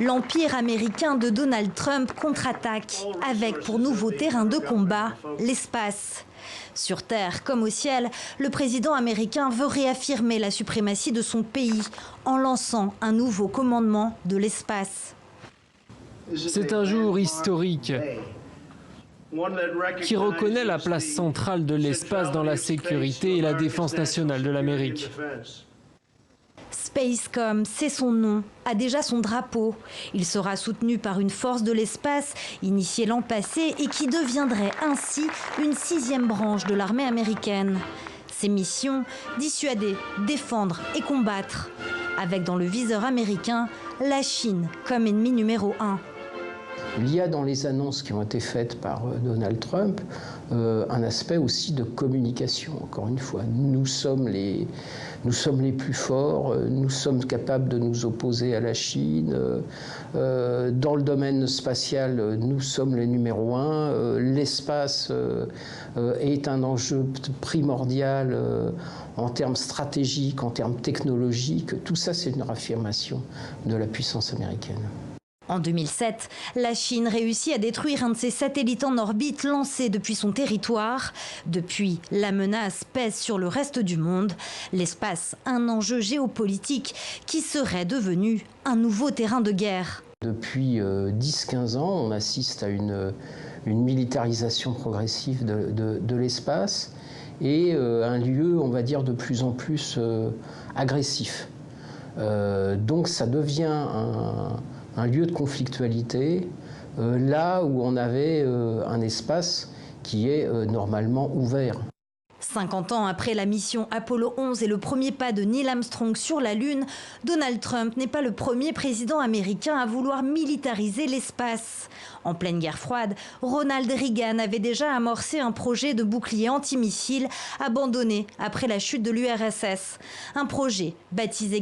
L'empire américain de Donald Trump contre-attaque avec pour nouveau terrain de combat l'espace. Sur Terre comme au ciel, le président américain veut réaffirmer la suprématie de son pays en lançant un nouveau commandement de l'espace. C'est un jour historique qui reconnaît la place centrale de l'espace dans la sécurité et la défense nationale de l'Amérique. Spacecom, c'est son nom, a déjà son drapeau. Il sera soutenu par une force de l'espace initiée l'an passé et qui deviendrait ainsi une 6e branche de l'armée américaine. Ses missions, dissuader, défendre et combattre. Avec dans le viseur américain la Chine comme ennemi numéro 1. Il y a dans les annonces qui ont été faites par Donald Trump un aspect aussi de communication. Encore une fois, nous sommes les plus forts, nous sommes capables de nous opposer à la Chine. Dans le domaine spatial, nous sommes les numéros 1. L'espace est un enjeu primordial en termes stratégiques, en termes technologiques. Tout ça, c'est une réaffirmation de la puissance américaine. En 2007, la Chine réussit à détruire un de ses satellites en orbite lancé depuis son territoire. Depuis, la menace pèse sur le reste du monde. L'espace, un enjeu géopolitique qui serait devenu un nouveau terrain de guerre. Depuis 10-15 ans, on assiste à une militarisation progressive de l'espace et un lieu, on va dire, de plus en plus agressif. Donc ça devient un lieu de conflictualité, là où on avait un espace qui est normalement ouvert. 50 ans après la mission Apollo 11 et le premier pas de Neil Armstrong sur la Lune, Donald Trump n'est pas le premier président américain à vouloir militariser l'espace. En pleine guerre froide, Ronald Reagan avait déjà amorcé un projet de bouclier antimissile abandonné après la chute de l'URSS. Un projet baptisé